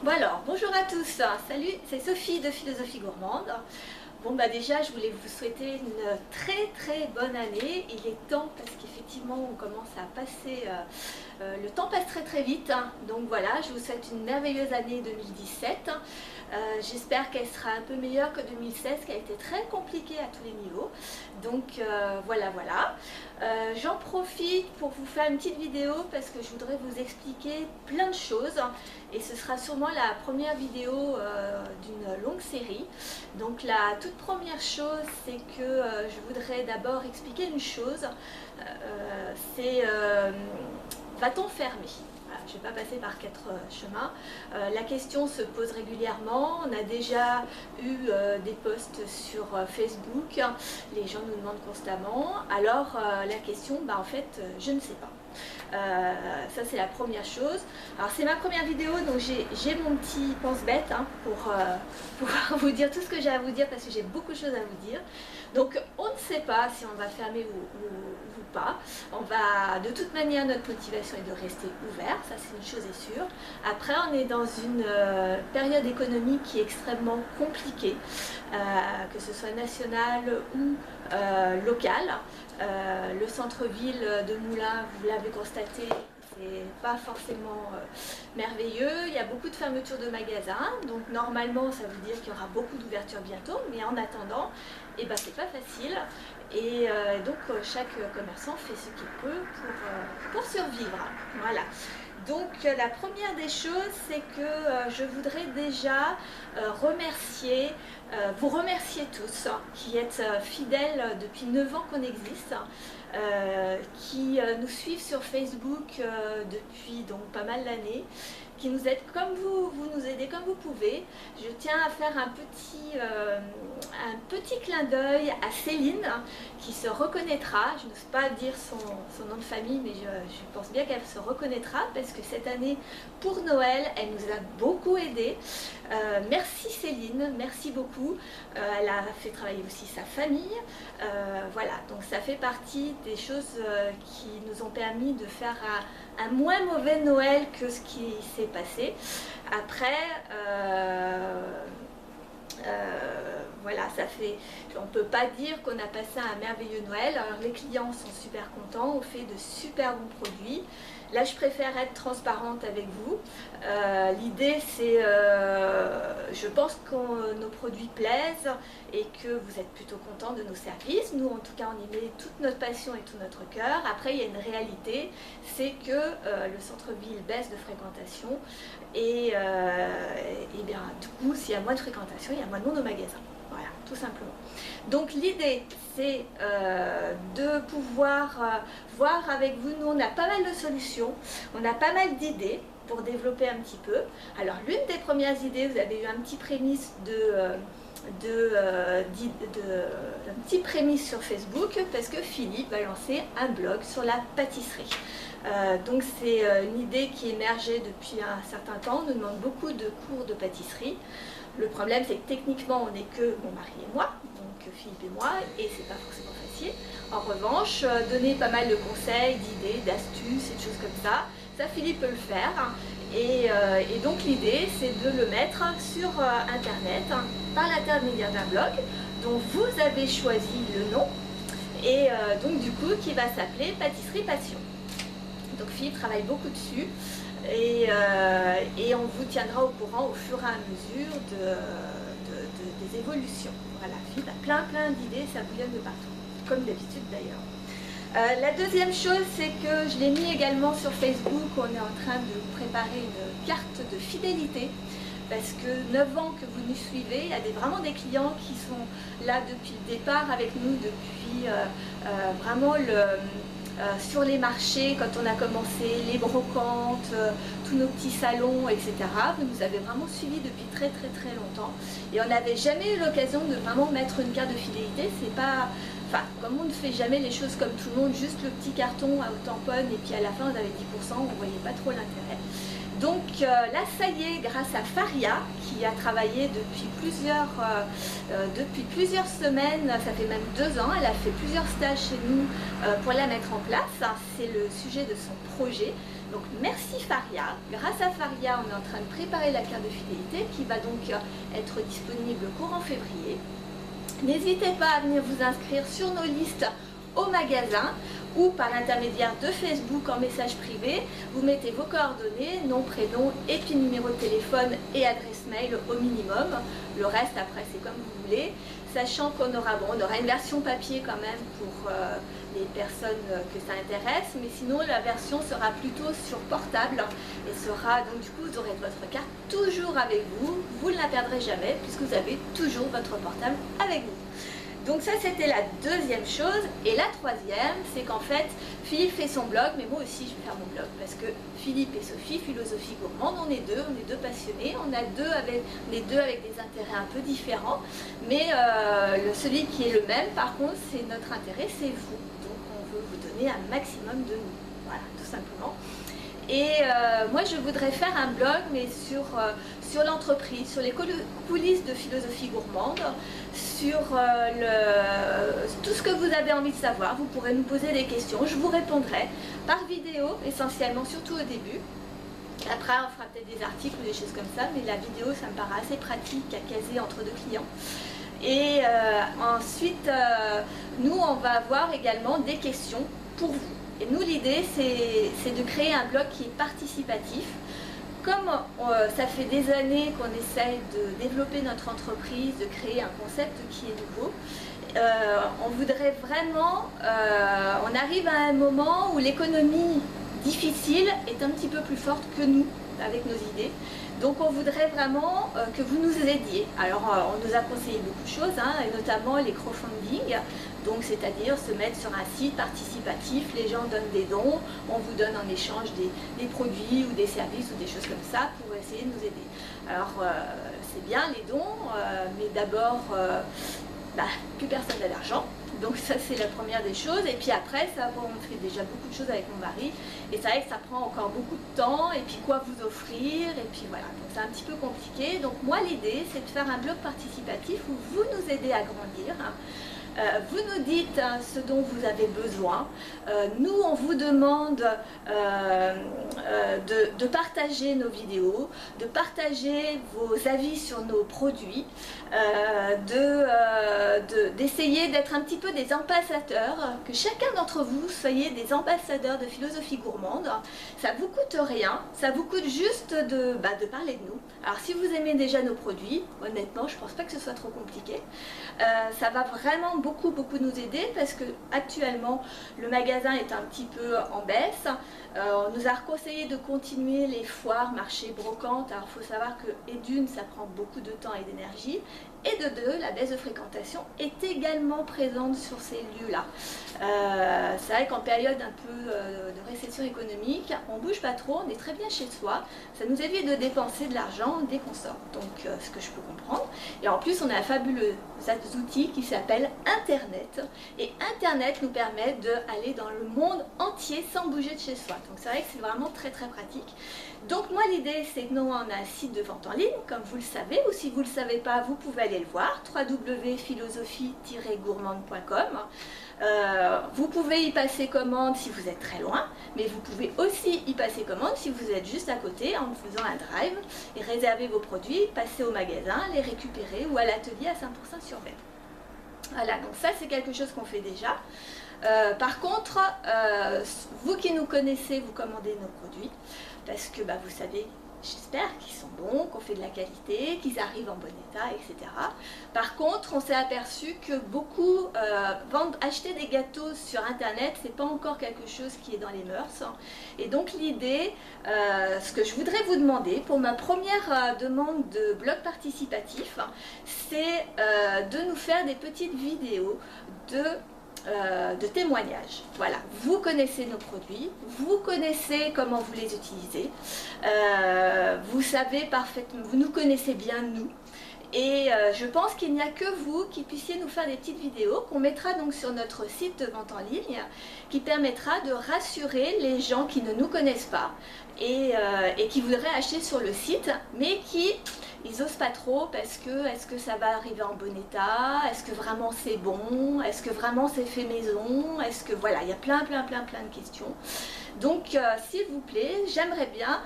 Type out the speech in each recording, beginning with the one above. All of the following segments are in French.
Bon alors, bonjour à tous, salut, c'est Sophie de Philosophie Gourmande. Bon bah déjà, je voulais vous souhaiter une très bonne année. Il est temps parce qu'effectivement on commence à passer, le temps passe très vite. Donc voilà, je vous souhaite une merveilleuse année 2017. J'espère qu'elle sera un peu meilleure que 2016 qui a été très compliquée à tous les niveaux. Donc voilà. J'en profite pour vous faire une petite vidéo parce que je voudrais vous expliquer plein de choses. Et ce sera sûrement la première vidéo d'une longue série. Donc la toute première chose, c'est que je voudrais d'abord expliquer une chose. C'est va-t-on fermer? Voilà, je ne vais pas passer par quatre chemins. La question se pose régulièrement. On a déjà eu des posts sur Facebook. Les gens nous demandent constamment. Alors la question, en fait, je ne sais pas. Ça c'est la première chose. Alors c'est ma première vidéo, donc j'ai mon petit pense-bête pour pouvoir vous dire tout ce que j'ai à vous dire parce que j'ai beaucoup de choses à vous dire. Donc on ne sait pas si on va fermer ou pas. De toute manière, notre motivation est de rester ouvert, ça c'est une chose est sûre. Après on est dans une période économique qui est extrêmement compliquée, que ce soit nationale ou locale. Le centre-ville de Moulins, vous l'avez constaté, c'est pas forcément merveilleux. Il y a beaucoup de fermetures de magasins, donc normalement ça veut dire qu'il y aura beaucoup d'ouvertures bientôt, mais en attendant, c'est pas facile. Et donc chaque commerçant fait ce qu'il peut pour survivre. Voilà. Donc la première des choses, c'est que je voudrais déjà vous remercier tous qui êtes fidèles depuis 9 ans qu'on existe, qui nous suivent sur Facebook depuis donc pas mal d'années, qui nous aident comme vous nous aidez comme vous pouvez. Je tiens à faire un petit clin d'œil à Céline qui se reconnaîtra. Je n'ose pas dire son nom de famille, mais je pense bien qu'elle se reconnaîtra parce que cette année pour Noël elle nous a beaucoup aidés. Merci Céline, merci beaucoup. Elle a fait travailler aussi sa famille. Voilà, donc ça fait partie des choses qui nous ont permis de faire un moins mauvais Noël que ce qui s'est passé. Après, voilà, on ne peut pas dire qu'on a passé un merveilleux Noël. Alors les clients sont super contents, on fait de super bons produits. Là, je préfère être transparente avec vous. L'idée, c'est, je pense que nos produits plaisent et que vous êtes plutôt contents de nos services. Nous, en tout cas, on y met toute notre passion et tout notre cœur. Après, il y a une réalité, c'est que le centre-ville baisse de fréquentation et bien, du coup, s'il y a moins de fréquentation, il y a moins de monde au magasin. Voilà, tout simplement. Donc l'idée, c'est de pouvoir voir avec vous. Nous, on a pas mal de solutions, on a pas mal d'idées pour développer un petit peu. Alors l'une des premières idées, vous avez eu un petit prémisse un petit prémisse sur Facebook parce que Philippe va lancer un blog sur la pâtisserie. Donc c'est une idée qui émergeait depuis un certain temps. On nous demande beaucoup de cours de pâtisserie. Le problème, c'est que techniquement, on n'est que mon mari et moi, donc Philippe et moi, et c'est pas forcément facile. En revanche, donner pas mal de conseils, d'idées, d'astuces et de choses comme ça Philippe peut le faire. Et donc l'idée, c'est de le mettre sur Internet par l'intermédiaire d'un blog dont vous avez choisi le nom, et donc du coup, qui va s'appeler Pâtisserie Passion. Donc Philippe travaille beaucoup dessus. Et on vous tiendra au courant au fur et à mesure des évolutions. Voilà, Philippe a plein d'idées, ça bouillonne de partout, comme d'habitude d'ailleurs. La deuxième chose, c'est que je l'ai mis également sur Facebook. On est en train de préparer une carte de fidélité parce que 9 ans que vous nous suivez, il y a vraiment des clients qui sont là depuis le départ avec nous, depuis vraiment sur les marchés, quand on a commencé, les brocantes, tous nos petits salons, etc. Vous nous avez vraiment suivis depuis très longtemps. Et on n'avait jamais eu l'occasion de vraiment mettre une carte de fidélité. C'est pas... Enfin, comme on ne fait jamais les choses comme tout le monde, juste le petit carton au tamponne et puis à la fin on avait 10%, on ne voyait pas trop l'intérêt. Donc là, ça y est, grâce à Faria, qui a travaillé depuis plusieurs semaines, ça fait même 2 ans, elle a fait plusieurs stages chez nous pour la mettre en place. C'est le sujet de son projet. Donc merci Faria. Grâce à Faria, on est en train de préparer la carte de fidélité qui va donc être disponible courant février. N'hésitez pas à venir vous inscrire sur nos listes au magasin ou par l'intermédiaire de Facebook en message privé. Vous mettez vos coordonnées, nom, prénom et puis numéro de téléphone et adresse mail au minimum. Le reste après c'est comme vous voulez, sachant qu'on aura, on aura une version papier quand même pour les personnes que ça intéresse, mais sinon la version sera plutôt sur portable et sera donc du coup vous aurez votre carte toujours avec vous, vous ne la perdrez jamais puisque vous avez toujours votre portable avec vous. Donc ça c'était la deuxième chose. Et la troisième, c'est qu'en fait Philippe fait son blog, mais moi aussi je vais faire mon blog parce que Philippe et Sophie, Philosophie Gourmande, on est deux passionnés, on est deux avec des intérêts un peu différents, mais celui qui est le même par contre, c'est notre intérêt, c'est vous. Donc on veut vous donner un maximum de nous, voilà, tout simplement. Et moi je voudrais faire un blog mais sur l'entreprise, sur les coulisses de Philosophie Gourmande, sur tout ce que vous avez envie de savoir. Vous pourrez nous poser des questions, je vous répondrai par vidéo essentiellement, surtout au début. Après on fera peut-être des articles ou des choses comme ça, mais la vidéo ça me paraît assez pratique à caser entre deux clients. Et ensuite nous on va avoir également des questions pour vous. Et nous, l'idée, c'est de créer un blog qui est participatif. Comme ça fait des années qu'on essaye de développer notre entreprise, de créer un concept qui est nouveau, on voudrait vraiment, on arrive à un moment où l'économie difficile est un petit peu plus forte que nous, avec nos idées. Donc on voudrait vraiment que vous nous aidiez. Alors on nous a conseillé beaucoup de choses, et notamment les crowdfunding. Donc c'est-à-dire se mettre sur un site participatif, les gens donnent des dons, on vous donne en échange des produits ou des services ou des choses comme ça pour essayer de nous aider. Alors c'est bien les dons, mais d'abord plus personne n'a d'argent. Donc ça c'est la première des choses. Et puis après ça, on fait déjà beaucoup de choses avec mon mari. Et c'est vrai que ça prend encore beaucoup de temps. Et puis quoi vous offrir. Et puis voilà, donc c'est un petit peu compliqué. Donc moi l'idée c'est de faire un blog participatif où vous nous aidez à grandir. Vous nous dites ce dont vous avez besoin. Nous, on vous demande de partager nos vidéos, de partager vos avis sur nos produits, d'essayer d'être un petit peu des ambassadeurs, que chacun d'entre vous soyez des ambassadeurs de Philosophie Gourmande. Ça vous coûte rien, ça vous coûte juste de parler de nous. Alors si vous aimez déjà nos produits, honnêtement, je pense pas que ce soit trop compliqué. Ça va vraiment beaucoup nous aider parce que actuellement le magasin est un petit peu en baisse. On nous a conseillé de continuer les foires, marchés, brocantes. Alors il faut savoir que et d'une ça prend beaucoup de temps et d'énergie, et de deux la baisse de fréquentation est également présente sur ces lieux-là. C'est vrai qu'en période un peu de récession économique, on bouge pas trop, on est très bien chez soi. Ça nous évite de dépenser de l'argent dès qu'on sort. Donc ce que je peux comprendre. Et en plus on a un fabuleux outil qui s'appelle Internet. Et Internet nous permet d'aller dans le monde entier sans bouger de chez soi. Donc c'est vrai que c'est vraiment très pratique. Donc moi l'idée c'est que nous on a un site de vente en ligne, comme vous le savez, ou si vous ne le savez pas, vous pouvez aller le voir, www.philosophie-gourmande.com. Vous pouvez y passer commande si vous êtes très loin, mais vous pouvez aussi y passer commande si vous êtes juste à côté en faisant un drive et réserver vos produits, passer au magasin, les récupérer ou à l'atelier à 5% sur web. Voilà, donc ça c'est quelque chose qu'on fait déjà. Par contre, vous qui nous connaissez, vous commandez nos produits parce que vous savez, j'espère qu'ils sont bons, qu'on fait de la qualité, qu'ils arrivent en bon état, etc. Par contre, on s'est aperçu que beaucoup acheter des gâteaux sur Internet, c'est pas encore quelque chose qui est dans les mœurs. Et donc l'idée, ce que je voudrais vous demander, pour ma première demande de blog participatif, c'est de nous faire des petites vidéos de témoignages. Voilà, vous connaissez nos produits, vous connaissez comment vous les utilisez, vous savez parfaitement, vous nous connaissez bien nous. Et je pense qu'il n'y a que vous qui puissiez nous faire des petites vidéos qu'on mettra donc sur notre site de vente en ligne, qui permettra de rassurer les gens qui ne nous connaissent pas et qui voudraient acheter sur le site, mais qui ils n'osent pas trop parce que est-ce que ça va arriver en bon état, est-ce que vraiment c'est bon, est-ce que vraiment c'est fait maison, est-ce que voilà, il y a plein de questions. Donc s'il vous plaît, j'aimerais bien,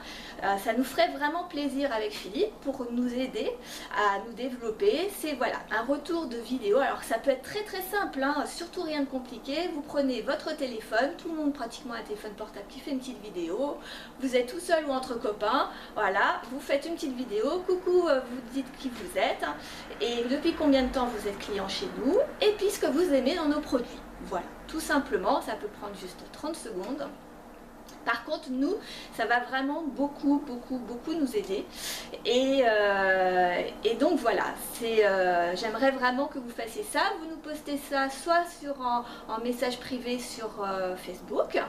ça nous ferait vraiment plaisir avec Philippe pour nous aider à nous développer. C'est voilà, un retour de vidéo. Alors ça peut être très très simple, hein, surtout rien de compliqué. Vous prenez votre téléphone, tout le monde pratiquement a un téléphone portable qui fait une petite vidéo. Vous êtes tout seul ou entre copains, voilà, vous faites une petite vidéo, coucou, vous dites qui vous êtes, hein, et depuis combien de temps vous êtes client chez nous, et puis ce que vous aimez dans nos produits. Voilà, tout simplement, ça peut prendre juste 30 secondes. Par contre, nous, ça va vraiment beaucoup nous aider. Et donc voilà, j'aimerais vraiment que vous fassiez ça. Vous nous postez ça soit en message privé sur Facebook.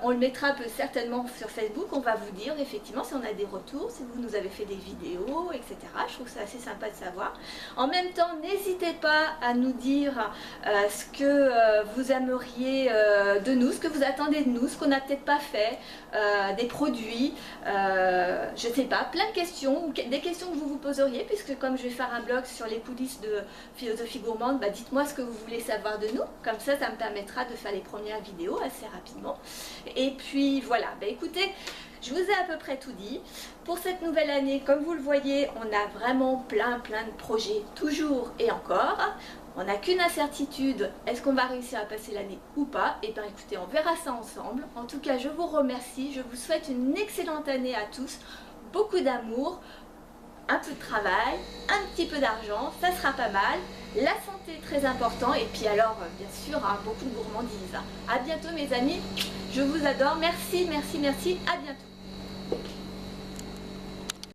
On le mettra certainement sur Facebook. On va vous dire effectivement si on a des retours, si vous nous avez fait des vidéos, etc. Je trouve ça assez sympa de savoir. En même temps, n'hésitez pas à nous dire ce que vous aimeriez de nous, ce que vous attendez de nous, ce qu'on n'a peut-être pas fait, des produits, je sais pas, plein de questions, des questions que vous vous poseriez, puisque comme je vais faire un blog sur les coulisses de Philosophie Gourmande, bah dites-moi ce que vous voulez savoir de nous, comme ça me permettra de faire les premières vidéos assez rapidement. Et puis voilà, bah écoutez, je vous ai à peu près tout dit. Pour cette nouvelle année, comme vous le voyez, on a vraiment plein de projets, toujours et encore. On n'a qu'une incertitude, est-ce qu'on va réussir à passer l'année ou pas? Et bien écoutez, on verra ça ensemble. En tout cas, je vous remercie, je vous souhaite une excellente année à tous, beaucoup d'amour, un peu de travail, un petit peu d'argent, ça sera pas mal. La santé très important, et puis alors, bien sûr, hein, beaucoup de gourmandise. À bientôt mes amis, je vous adore, merci, à bientôt.